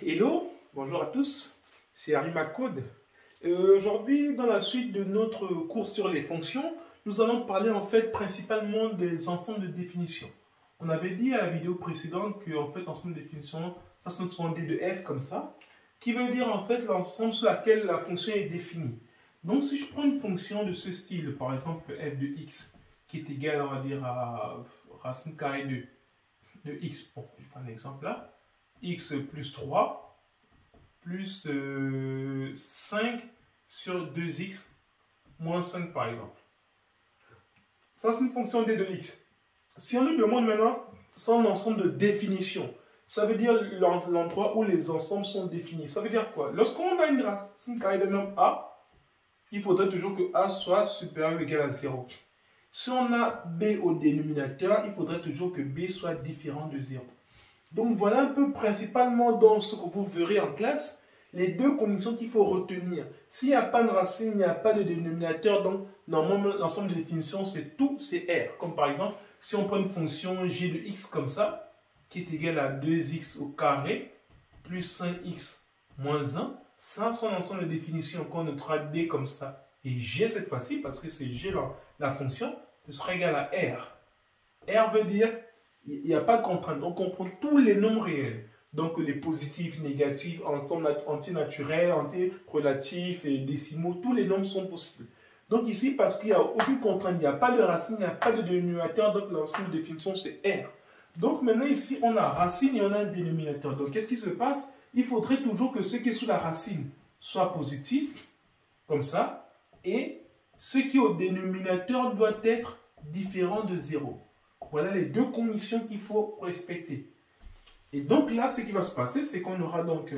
Hello, bonjour à tous, c'est Arimakode. Aujourd'hui, dans la suite de notre cours sur les fonctions, nous allons parler en fait principalement des ensembles de définitions. On avait dit à la vidéo précédente que en fait ensemble de définitions, ça se note souvent D de F comme ça, qui veut dire en fait l'ensemble sur laquelle la fonction est définie. Donc si je prends une fonction de ce style, par exemple f de x, qui est égal, on va dire, à racine carrée de x, bon, je prends un exemple là, x plus 3 plus 5 sur 2x moins 5 par exemple. Ça c'est une fonction d de x. Si on nous demande maintenant son ensemble de définition, ça veut dire l'endroit où les ensembles sont définis. Ça veut dire quoi? Lorsqu'on a une racine carrée d'un nombre a, il faudrait toujours que a soit supérieur ou égal à 0. Si on a b au dénominateur, il faudrait toujours que b soit différent de 0. Donc voilà un peu principalement dans ce que vous verrez en classe, les deux conditions qu'il faut retenir. S'il n'y a pas de racine, il n'y a pas de dénominateur, donc normalement l'ensemble de définitions c'est tout, c'est R. Comme par exemple, si on prend une fonction g de x comme ça, qui est égale à 2x au carré, plus 5x moins 1, ça son ensemble de définitions qu'on notera d comme ça. Et g cette fois-ci, parce que c'est g la fonction, ce sera égal à R. R veut dire il n'y a pas de contrainte, donc on prend tous les nombres réels. Donc les positifs, négatifs, ensemble antinaturels, antirelatifs et décimaux, tous les nombres sont possibles. Donc ici, parce qu'il n'y a aucune contrainte, il n'y a pas de racine, il n'y a pas de dénominateur, donc l'ensemble de définition c'est R. Donc maintenant ici, on a racine et on a un dénominateur. Donc qu'est-ce qui se passe? Il faudrait toujours que ce qui est sous la racine soit positif, comme ça, et ce qui est au dénominateur doit être différent de 0. Voilà les deux conditions qu'il faut respecter. Et donc là, ce qui va se passer, c'est qu'on aura donc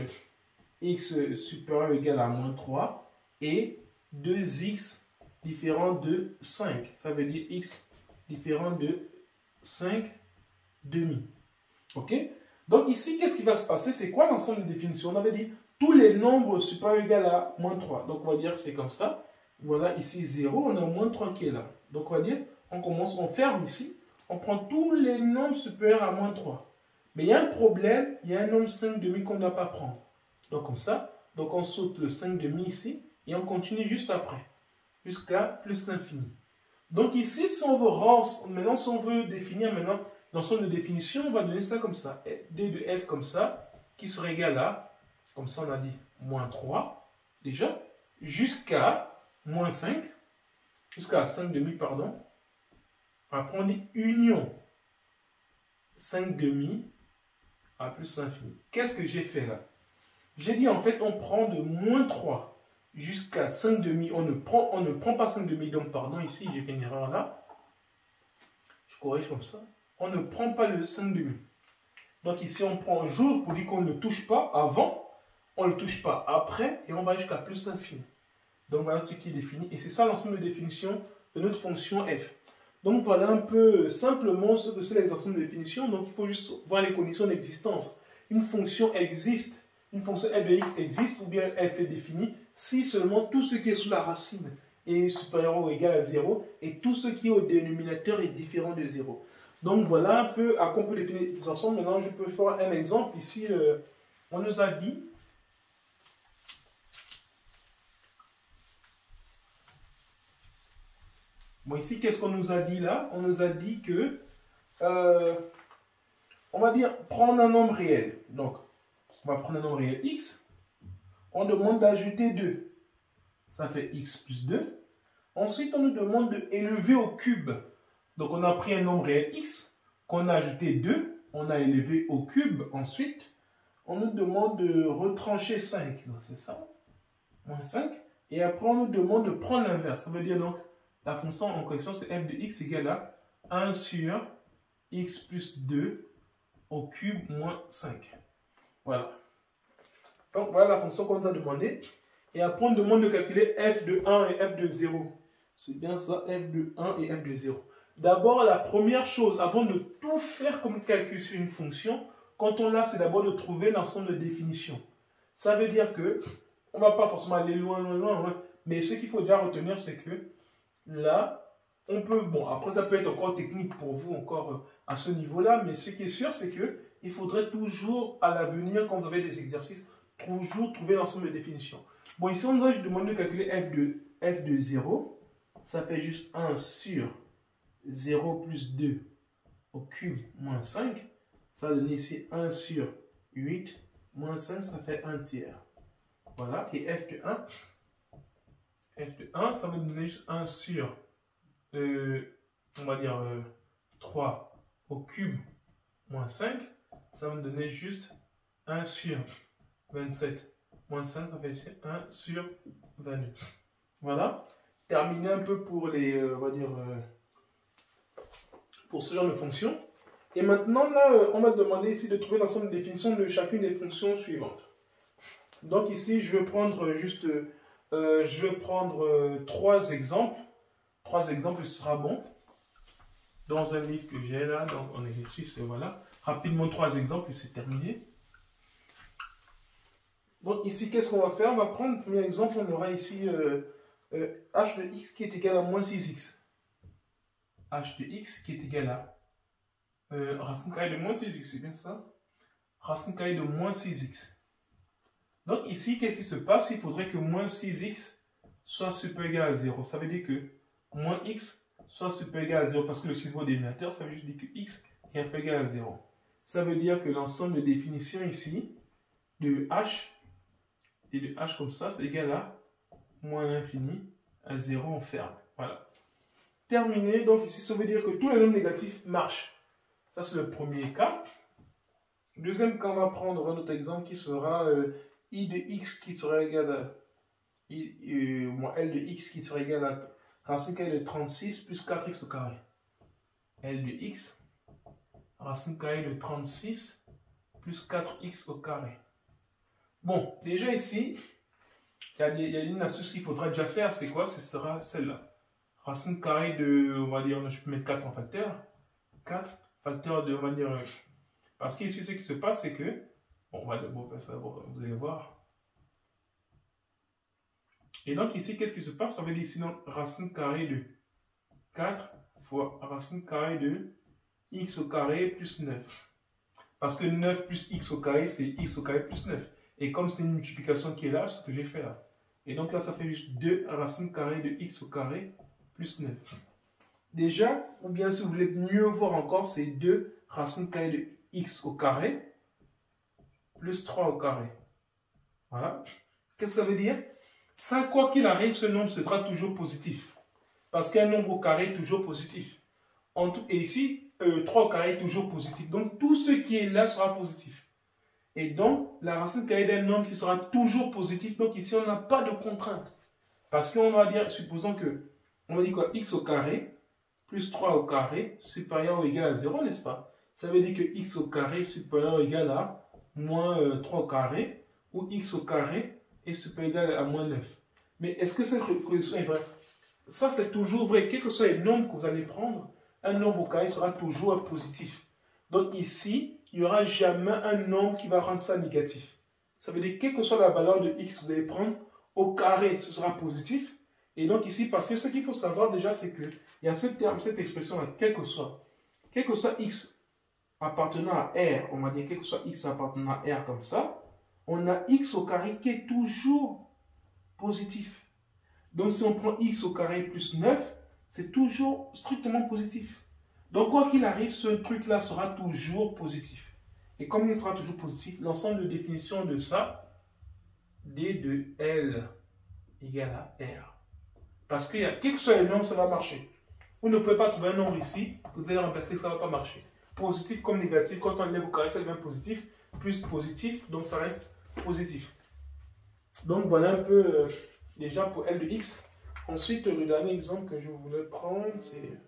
x supérieur ou égal à moins 3 et 2x différent de 5. Ça veut dire x différent de 5 demi. Ok? Donc ici, qu'est-ce qui va se passer? C'est quoi l'ensemble de définition? On avait dit tous les nombres supérieurs ou égal à moins 3. Donc on va dire c'est comme ça. Voilà ici 0, on a moins 3 qui est là. Donc on va dire, on commence, on ferme ici. On prend tous les nombres supérieurs à moins 3. Mais il y a un problème, il y a un nombre 5 demi qu'on ne doit pas prendre. Donc comme ça, donc on saute le 5 demi ici et on continue juste après, jusqu'à plus l'infini. Donc ici, si on veut maintenant si on veut définir maintenant l'ensemble de définition, on va donner ça comme ça. D de f comme ça, qui serait égal à, comme ça on a dit, moins 3, déjà, jusqu'à moins 5, jusqu'à 5 demi, pardon. Après, on dit union 5 demi à plus l'infini. Qu'est-ce que j'ai fait là? J'ai dit en fait, on prend de moins 3 jusqu'à 5 demi. On ne prend pas 5 demi, donc pardon, ici j'ai fait une erreur là. Je corrige comme ça. On ne prend pas le 5 demi. Donc ici, on prend, j'ouvre pour dire qu'on ne touche pas avant, on ne le touche pas après, et on va jusqu'à plus l'infini. Donc voilà ce qui est défini. Et c'est ça l'ensemble de définition de notre fonction f. Donc voilà un peu simplement ce que c'est les ensembles de définition. Donc il faut juste voir les conditions d'existence. Une fonction existe, une fonction f de x existe ou bien f est définie si seulement tout ce qui est sous la racine est supérieur ou égal à 0 et tout ce qui est au dénominateur est différent de 0. Donc voilà un peu à quoi on peut définir des ensembles. Maintenant je peux faire un exemple. Ici on nous a dit bon, ici, qu'est-ce qu'on nous a dit là? On nous a dit que, on va dire, prendre un nombre réel. Donc, on va prendre un nombre réel x. On demande d'ajouter 2. Ça fait x plus 2. Ensuite, on nous demande de élever au cube. Donc, on a pris un nombre réel x, qu'on a ajouté 2. On a élevé au cube. Ensuite, on nous demande de retrancher 5. Donc, c'est ça. Moins 5. Et après, on nous demande de prendre l'inverse. Ça veut dire donc, la fonction en question, c'est f de x égale à 1 sur x plus 2 au cube moins 5. Voilà. Donc, voilà la fonction qu'on nous a demandé. Et après, on demande de calculer f de 1 et f de 0. C'est bien ça, f de 1 et f de 0. D'abord, la première chose, avant de tout faire comme calcul sur une fonction, quand on l'a, c'est d'abord de trouver l'ensemble de définitions. Ça veut dire que, on ne va pas forcément aller loin, mais ce qu'il faut déjà retenir, c'est que là, on peut, bon, après ça peut être encore technique pour vous, encore à ce niveau-là, mais ce qui est sûr, c'est que il faudrait toujours, à l'avenir, quand vous avez des exercices, toujours trouver l'ensemble de définitions. Bon, ici, on doit demander de calculer f de 0. Ça fait juste 1 sur 0 plus 2 au cube moins 5. Ça donne ici 1 sur 8 moins 5, ça fait 1 tiers. Voilà, et f de 1, ça va donner juste 1 sur, on va dire, 3 au cube moins 5. Ça va me donner juste 1 sur 27 moins 5, ça fait ici 1 sur 22. Voilà, terminé un peu pour les, on va dire, pour ce genre de fonction. Et maintenant, là, on va demander ici de trouver l'ensemble de définitions de chacune des fonctions suivantes. Donc ici, je vais prendre juste, je vais prendre 3 exemples. 3 exemples, ce sera bon. Dans un livre que j'ai là, donc en exercice, voilà. Rapidement, 3 exemples et c'est terminé. Donc ici, qu'est-ce qu'on va faire? On va prendre le premier exemple, on aura ici h de x qui est égal à moins 6x. H de x qui est égal à racine carrée de moins 6x, c'est bien ça? Racine carrée de moins 6x. Donc ici, qu'est-ce qui se passe? Il faudrait que moins 6x soit supérieur ou égal à 0. Ça veut dire que moins x soit supérieur ou égal à 0 parce que le 6 au dénominateur, ça veut juste dire que x est inférieur ou égal à 0. Ça veut dire que l'ensemble de définitions ici de h et de h comme ça, c'est égal à moins l'infini à 0 on ferme. Voilà. Terminé. Donc ici, ça veut dire que tous les nombres négatifs marchent. Ça, c'est le premier cas. Deuxième cas, on va prendre un autre exemple qui sera i de x qui sera égal à L de x qui sera égal à racine carrée de 36 plus 4x au carré. L de x, racine carrée de 36 plus 4x au carré. Bon, déjà ici, il y a une astuce qu'il faudra déjà faire, c'est quoi? Ce sera celle-là. Racine carrée de, on va dire, je peux mettre 4 en facteur. 4 facteur de, on va dire, parce qu'ici, ce qui se passe, c'est que, bon, on va faire ça, vous allez voir. Et donc ici, qu'est-ce qui se passe? Ça veut dire ici, donc, racine carrée de 4 fois racine carrée de x au carré plus 9. Parce que 9 plus x au carré, c'est x au carré plus 9. Et comme c'est une multiplication qui est là, c'est ce que j'ai fait là. Et donc là, ça fait juste 2 racine carrée de x au carré plus 9. Déjà, ou bien si vous voulez mieux voir encore, c'est 2 racine carrée de x au carré plus 3 au carré. Voilà. Qu'est-ce que ça veut dire? Ça, quoi qu'il arrive, ce nombre sera toujours positif. Parce qu'un nombre au carré est toujours positif. Et ici, 3 au carré est toujours positif. Donc, tout ce qui est là sera positif. Et donc, la racine carrée d'un nombre qui sera toujours positif. Donc, ici, on n'a pas de contrainte. Parce qu'on va dire, supposons que, on va dire quoi? X au carré plus 3 au carré supérieur ou égal à 0, n'est-ce pas? Ça veut dire que x au carré supérieur ou égal à moins 3 au carré, ou x au carré est supérieur ou égal à moins 9. Mais est-ce que cette condition est vraie? Ça, c'est toujours vrai. Quel que soit le nombre que vous allez prendre, un nombre au carré sera toujours positif. Donc ici, il n'y aura jamais un nombre qui va rendre ça négatif. Ça veut dire, quelle que soit la valeur de x que vous allez prendre, au carré, ce sera positif. Et donc ici, parce que ce qu'il faut savoir déjà, c'est qu'il y a ce terme, cette expression-là, quel que soit x appartenant à R, on va dire quel que soit x appartenant à R comme ça, on a x au carré qui est toujours positif. Donc si on prend x au carré plus 9, c'est toujours strictement positif. Donc quoi qu'il arrive, ce truc-là sera toujours positif. Et comme il sera toujours positif, l'ensemble de définition de ça, d de L égale à R. Parce que quel que soit le nombre, ça va marcher. Vous ne pouvez pas trouver un nombre ici, vous allez remplacer, ça ne va pas marcher. Positif comme négatif, quand on lève au carré, ça devient positif, plus positif, donc ça reste positif. Donc voilà un peu déjà pour L de x. Ensuite, le dernier exemple que je voulais prendre, c'est,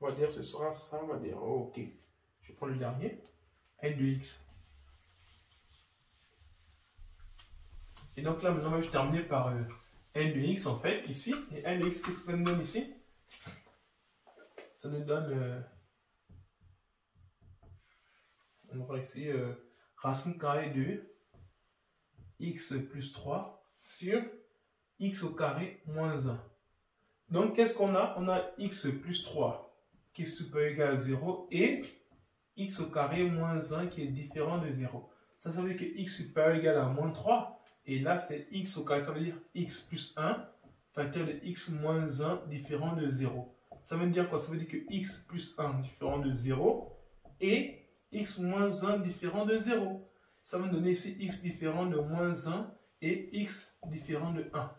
on va dire, ce sera ça, on va dire, oh, ok, je prends le dernier, L de x. Et donc là, maintenant, je vais terminer par L de x, en fait, ici. Et L de x, qu'est-ce que ça nous donne ici? Ça nous donne, on va ici, racine carrée de x plus 3 sur x au carré moins 1. Donc, qu'est-ce qu'on a? On a x plus 3 qui est supérieur ou égal à 0 et x au carré moins 1 qui est différent de 0. Ça veut dire que x supérieur égal à moins 3. Et là, c'est x au carré. Ça veut dire x plus 1, facteur de x moins 1 différent de 0. Ça veut dire quoi? Ça veut dire que x plus 1 différent de 0 et x moins 1 différent de 0. Ça va me donner ici x différent de moins 1 et x différent de 1.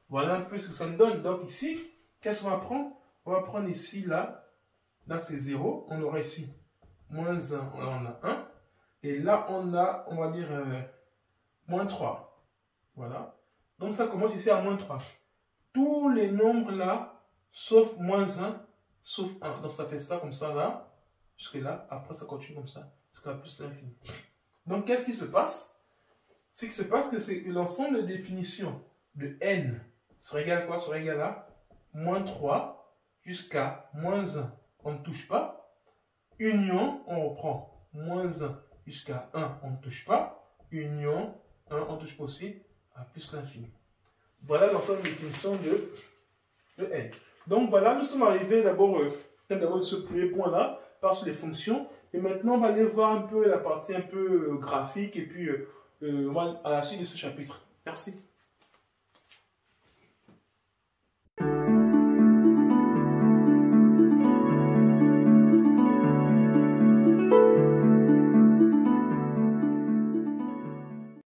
Voilà un peu ce que ça me donne. Donc ici, qu'est-ce qu'on va prendre? On va prendre ici, là c'est 0. On aura ici moins 1, là on a 1. Et là on a, on va dire, moins 3. Voilà. Donc ça commence ici à moins 3. Tous les nombres là, sauf moins 1, sauf 1. Donc ça fait ça comme ça là, jusque là. Après ça continue comme ça, jusqu'à plus l'infini. Donc qu'est-ce qui se passe? Ce qui se passe, c'est que l'ensemble de définitions de n sera égal à quoi? Sera égal à moins 3 jusqu'à moins 1. On ne touche pas. Union, on reprend moins 1 jusqu'à 1, on ne touche pas. Union, 1, on ne touche pas aussi, à plus l'infini. Voilà l'ensemble de définitions de n. Donc voilà, nous sommes arrivés d'abord de ce premier point-là, par sur les fonctions. Et maintenant, on va aller voir un peu la partie un peu graphique et puis on va à la suite de ce chapitre. Merci.